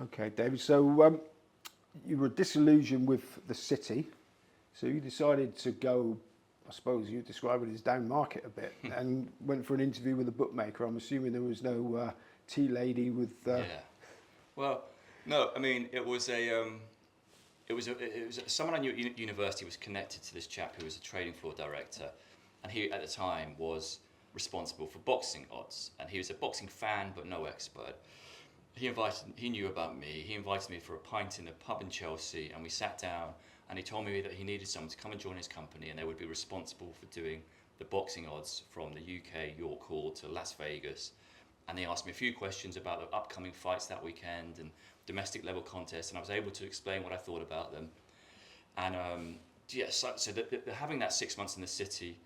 Okay, David. So you were disillusioned with the city, so you decided to go. I suppose you describe it as down market a bit, and went for an interview with a bookmaker. I'm assuming there was no tea lady with. Yeah. Well, no, I mean it was someone I knew at university was connected to this chap who was a trading floor director, and he at the time was responsible for boxing odds, and he was a boxing fan but no expert. He knew about me. He invited me for a pint in a pub in Chelsea, and we sat down. And he told me that he needed someone to come and join his company, and they would be responsible for doing the boxing odds from the UK York Hall to Las Vegas. And he asked me a few questions about the upcoming fights that weekend and domestic level contests, and I was able to explain what I thought about them. And having that 6 months in the city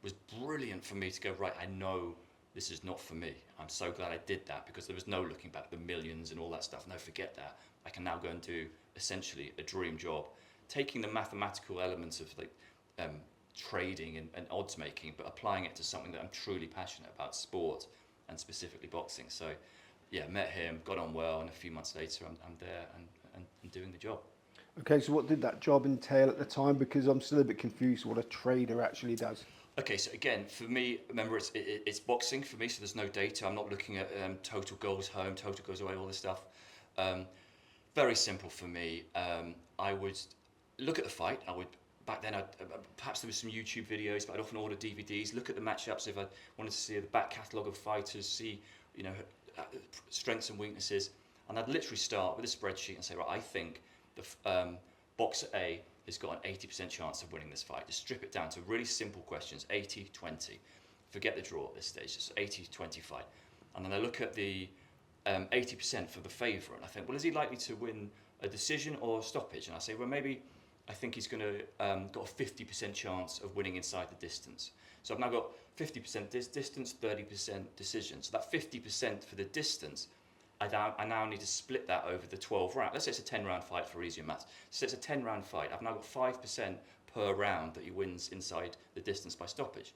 was brilliant for me to go, right, I know this is not for me. I'm so glad I did that, because there was no looking back, the millions and all that stuff. No, forget that. I can now go and do essentially a dream job, taking the mathematical elements of trading and odds making, but applying it to something that I'm truly passionate about, sport, and specifically boxing. So yeah, met him, got on well, and a few months later I'm there and doing the job. Okay, so what did that job entail at the time? Because I'm still a bit confused what a trader actually does. Okay, so again, for me, remember, it's boxing for me, so there's no data. I'm not looking at total goals home, total goals away, all this stuff. Very simple for me. I would look at the fight. Back then, perhaps there was some YouTube videos, but I'd often order DVDs, look at the matchups if I wanted to see the back catalogue of fighters, see, strengths and weaknesses. And I'd literally start with a spreadsheet and say, right, I think the boxer A has got an 80% chance of winning this fight. Just strip it down to really simple questions, 80-20. Forget the draw at this stage, just 80-20 fight. And then I look at the 80% for the favourite, and I think, well, is he likely to win a decision or a stoppage? And I say, well, maybe I think he's going to got a 50% chance of winning inside the distance. So I've now got 50% distance, 30% decision. So that 50% for the distance, I now need to split that over the 12 rounds. Let's say it's a 10-round fight for easier maths. So it's a 10-round fight. I've now got 5% per round that he wins inside the distance by stoppage.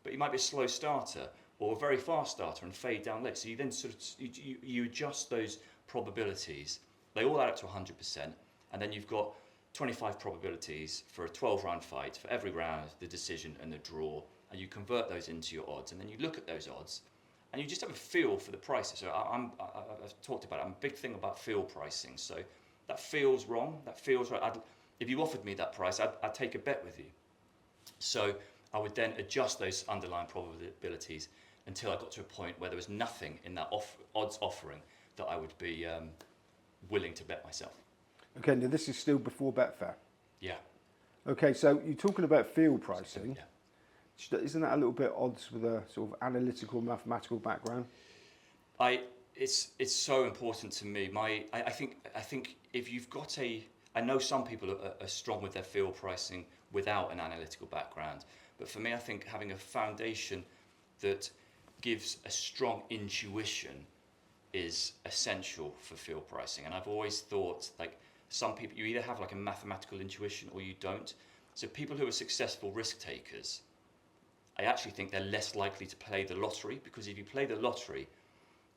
But he might be a slow starter or a very fast starter and fade down late. So you then sort of you adjust those probabilities. They all add up to 100%, and then you've got 25 probabilities for a 12-round fight for every round, the decision and the draw, and you convert those into your odds, and then you look at those odds, and you just have a feel for the prices. So I've talked about it. I'm a big thing about feel pricing. So that feels wrong. That feels right. If you offered me that price, I'd take a bet with you. So I would then adjust those underlying probabilities until I got to a point where there was nothing in that odds offering that I would be willing to bet myself. Okay, now this is still before Betfair. Yeah. Okay, so you're talking about field pricing. Yeah. Isn't that a little bit odds with a sort of analytical, mathematical background? It's so important to me. I think if you've got I know some people are strong with their field pricing without an analytical background, but for me, I think having a foundation that gives a strong intuition is essential for field pricing. And I've always thought, like, some people, you either have like a mathematical intuition or you don't. So people who are successful risk takers, I actually think they're less likely to play the lottery, because if you play the lottery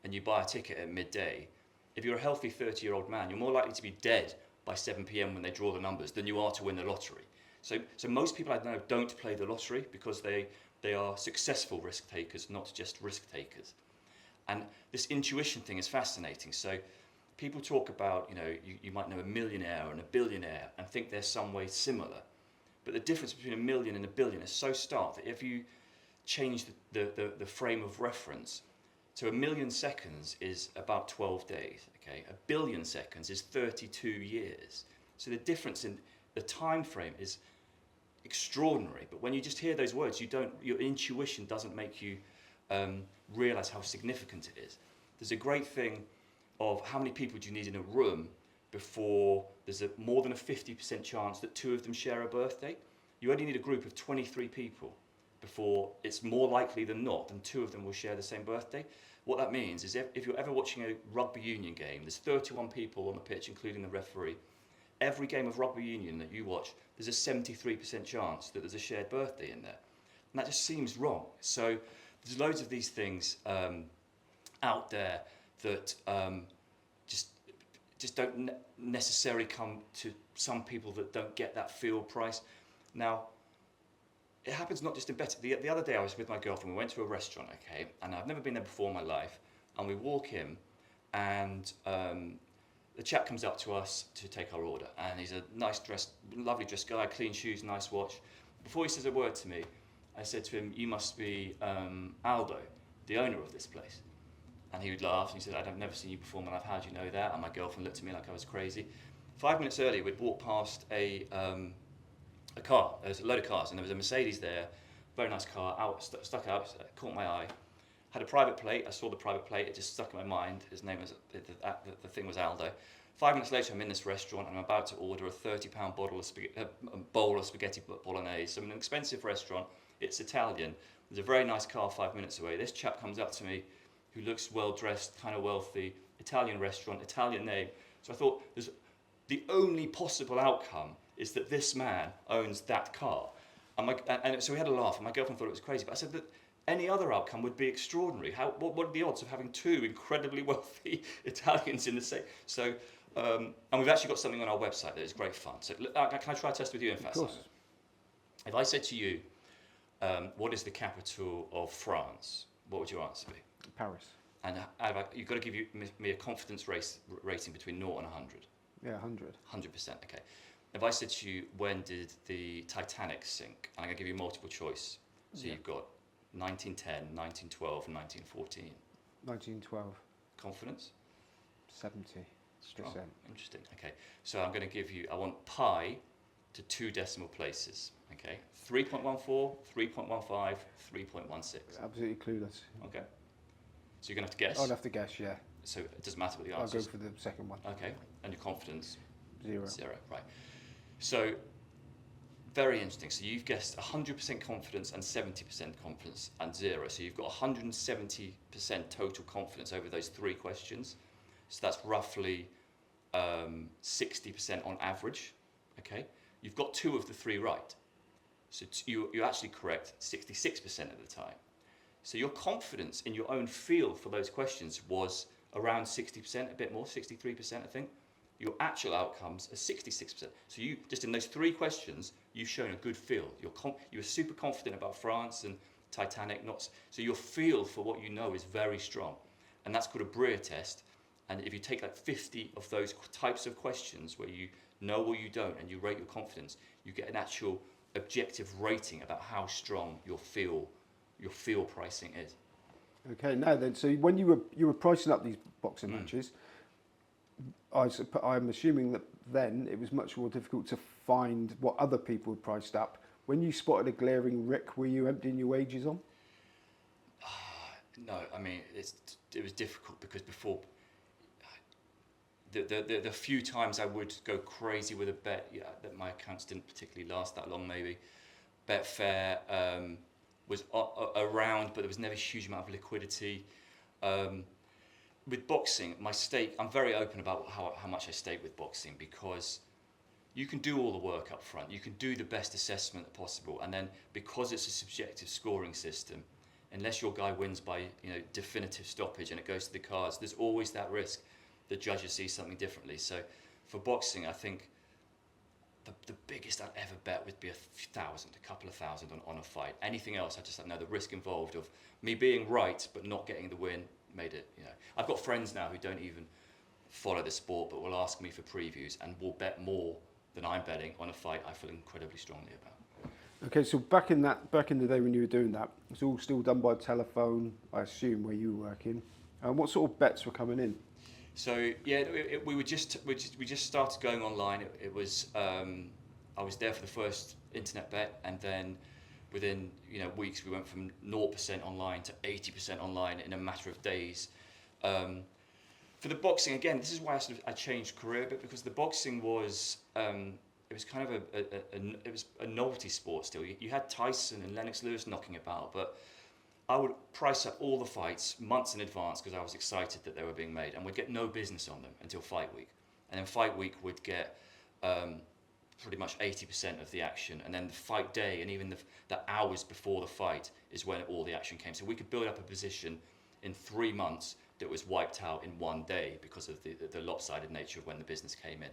and you buy a ticket at midday, if you're a healthy 30-year-old man, you're more likely to be dead by 7 p.m. when they draw the numbers than you are to win the lottery. So most people I know don't play the lottery because they are successful risk takers, not just risk takers. And this intuition thing is fascinating. So people talk about, you might know a millionaire and a billionaire and think they're some way similar. But the difference between a million and a billion is so stark that if you change the frame of reference, to a million seconds is about 12 days, okay? A billion seconds is 32 years. So the difference in the time frame is extraordinary. But when you just hear those words, your intuition doesn't make you realize how significant it is. There's a great thing of how many people do you need in a room before there's more than a 50% chance that two of them share a birthday. You only need a group of 23 people before it's more likely than not than two of them will share the same birthday. What that means is if you're ever watching a rugby union game, there's 31 people on the pitch, including the referee. Every game of rugby union that you watch, there's a 73% chance that there's a shared birthday in there. And that just seems wrong. So there's loads of these things out there that just just don't necessarily come to some people that don't get that field price. Now, it happens not just in betting. The other day I was with my girlfriend, we went to a restaurant, okay, and I've never been there before in my life, and we walk in, and the chap comes up to us to take our order, and he's a lovely dressed guy, clean shoes, nice watch. Before he says a word to me, I said to him, "You must be Aldo, the owner of this place." And he would laugh, and he said, "I've never seen you before in my life, how do you know that?" And my girlfriend looked at me like I was crazy. 5 minutes earlier, we'd walked past a car. There was a load of cars, and there was a Mercedes there, very nice car, stuck out, caught my eye. Had a private plate. I saw the private plate. It just stuck in my mind. His name was the thing was Aldo. 5 minutes later, I'm in this restaurant and I'm about to order a £30 bowl of spaghetti bolognese. So I'm in an expensive restaurant. It's Italian. There's a very nice car 5 minutes away. This chap comes up to me, who looks well dressed, kind of wealthy. Italian restaurant, Italian name. So I thought, the only possible outcome is that this man owns that car. And so we had a laugh, and my girlfriend thought it was crazy. But I said that any other outcome would be extraordinary. What are the odds of having two incredibly wealthy Italians in the same? So, and we've actually got something on our website that is great fun. So can I try a test with you, in fact? Of course. If I said to you, what is the capital of France? What would your answer be? Paris. And you've got to give me a confidence rating between 0 and 100. Yeah, 100. 100%, okay. If I said to you, when did the Titanic sink? And I'm going to give you multiple choice. So you've got 1910, 1912, and 1914. 1912. Confidence? 70%. Strong. Interesting, okay. So I'm going to give you, I want pi to 2 decimal places, okay? 3.14, 3.15, 3.16. Absolutely clueless. Okay. So you're going to have to guess? I'd have to guess, yeah. So it doesn't matter what the I'll answer go is? for the second one. Okay, and your confidence? 0. 0, right. So, very interesting. So you've guessed 100% confidence and 70% confidence and 0. So you've got 170% total confidence over those 3 questions. So that's roughly 60% on average, okay? You've got 2 of the 3 right. So you're actually correct 66% of the time. So your confidence in your own feel for those questions was around 60%, a bit more, 63%, I think. Your actual outcomes are 66%. So you, just in those 3 questions, you've shown a good feel. You were super confident about France and Titanic. So your feel for what you know is very strong. And that's called a Breer test. And if you take like 50 of those types of questions where you know or you don't and you rate your confidence, you get an actual objective rating about how strong your feel pricing is. Okay, now then, so when you were pricing up these boxing matches, I'm assuming that then it was much more difficult to find what other people had priced up. When you spotted a glaring rick, were you emptying your wages on? No, I mean, it was difficult because before, the few times I would go crazy with a bet, that my accounts didn't particularly last that long maybe. Betfair was around, but there was never a huge amount of liquidity. With boxing, my stake, I'm very open about how much I stake with boxing, because you can do all the work up front, you can do the best assessment possible, and then because it's a subjective scoring system, unless your guy wins by definitive stoppage and it goes to the cards, there's always that risk that judges see something differently. So for boxing, I think the biggest I'd ever bet would be a couple of thousand on a fight. Anything else, I just know the risk involved of me being right but not getting the win made it, I've got friends now who don't even follow the sport but will ask me for previews and will bet more than I'm betting on a fight I feel incredibly strongly about. Okay, so back in the day when you were doing that, it's all still done by telephone, I assume, where you were working. And what sort of bets were coming in? So yeah, we just started going online. It was I was there for the first internet bet, and then within weeks we went from 0% online to 80% online in a matter of days. For the boxing, again, this is why I changed career a bit, because the boxing was it was kind of a novelty sport still. You had Tyson and Lennox Lewis knocking about, but I would price up all the fights months in advance because I was excited that they were being made, and we'd get no business on them until fight week. And then fight week would get pretty much 80% of the action, and then the fight day and even the hours before the fight is when all the action came. So we could build up a position in 3 months that was wiped out in one day because of the lopsided nature of when the business came in.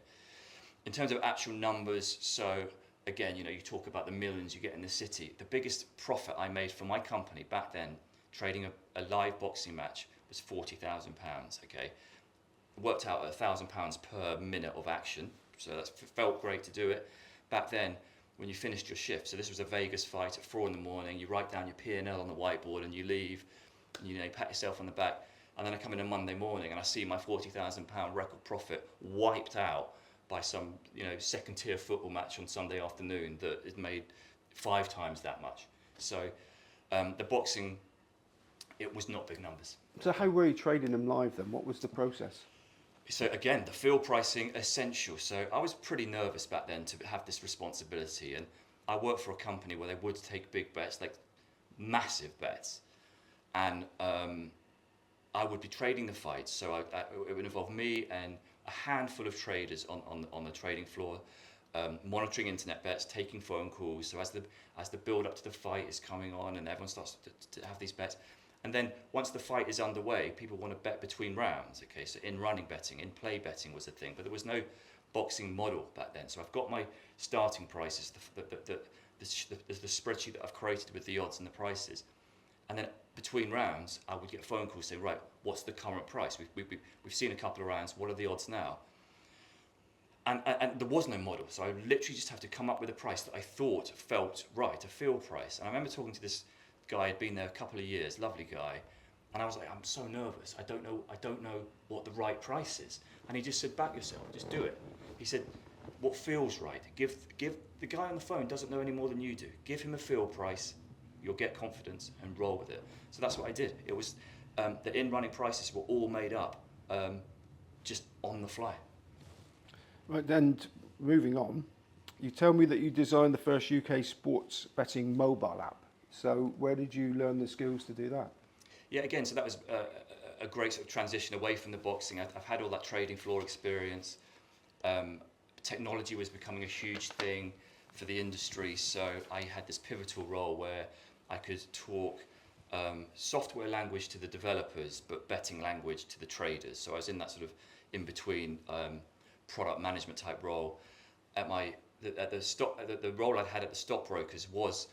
In terms of actual numbers, so again, you talk about the millions you get in the city. The biggest profit I made for my company back then, trading a live boxing match, was £40,000. Okay, worked out at £1,000 per minute of action, so that felt great to do it. Back then, when you finished your shift, so this was a Vegas fight at 4 a.m, you write down your P&L on the whiteboard and you leave, and you pat yourself on the back, and then I come in on Monday morning and I see my £40,000 record profit wiped out by some second tier football match on Sunday afternoon that is made 5 times that much. So the boxing, it was not big numbers. So how were you trading them live then? What was the process? So again, the field pricing, essential. So I was pretty nervous back then to have this responsibility, and I worked for a company where they would take big bets, like massive bets, and I would be trading the fights. So it would involve me and a handful of traders on the trading floor, monitoring internet bets, taking phone calls. So as the build up to the fight is coming on and everyone starts to have these bets, and then once the fight is underway, people want to bet between rounds. Okay, so in running betting, in play betting was a thing, but there was no boxing model back then. So I've got my starting prices, the spreadsheet that I've created with the odds and the prices, and then between rounds, I would get phone calls saying, right, what's the current price? We've seen a couple of rounds. What are the odds now? And there was no model, so I literally just have to come up with a price that I thought felt right, a field price. And I remember talking to this guy who'd been there a couple of years, lovely guy, and I was like, I'm so nervous. I don't know what the right price is. And he just said, back yourself, just do it. He said, what feels right? Give the guy on the phone doesn't know any more than you do. Give him a field price. You'll get confidence and roll with it. So that's what I did. It was the in-running prices were all made up just on the fly. Right, then moving on, you tell me that you designed the first UK sports betting mobile app. So where did you learn the skills to do that? Yeah, again, so that was a great sort of transition away from the boxing. I've had all that trading floor experience. Technology was becoming a huge thing for the industry, so I had this pivotal role where I could talk software language to the developers, but betting language to the traders. So I was in that sort of in-between product management type role. The role I had at the stockbrokers was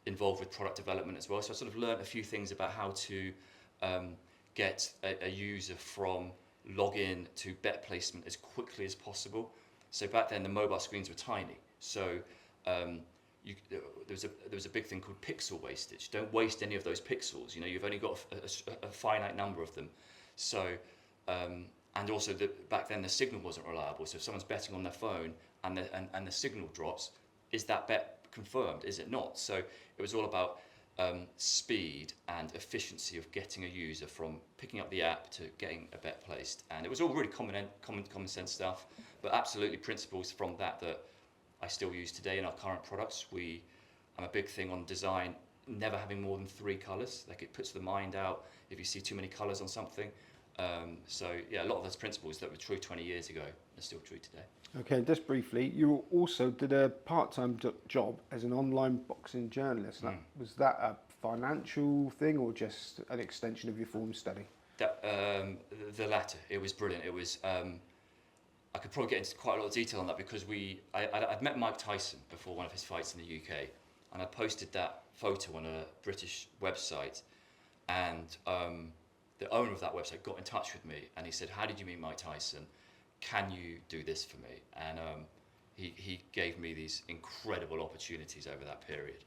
involved with product development as well. So I sort of learned a few things about how to get a user from login to bet placement as quickly as possible. So back then the mobile screens were tiny. So there was a big thing called pixel wastage. Don't waste any of those pixels. You've only got a finite number of them. So and also back then the signal wasn't reliable. So if someone's betting on their phone and the signal drops, is that bet confirmed? Is it not? So it was all about speed and efficiency of getting a user from picking up the app to getting a bet placed. And it was all really common sense stuff, but absolutely principles from that I still use today in our current products. I'm a big thing on design, never having more than 3 colours. Like, it puts the mind out if you see too many colours on something. So yeah, a lot of those principles that were true 20 years ago are still true today. Okay, just briefly, you also did a part-time job as an online boxing journalist. Was that a financial thing or just an extension of your film study? The latter. It was brilliant. It was. I could probably get into quite a lot of detail on that because I'd met Mike Tyson before one of his fights in the UK, and I posted that photo on a British website, and the owner of that website got in touch with me and he said, how did you meet Mike Tyson? Can you do this for me? And he gave me these incredible opportunities over that period.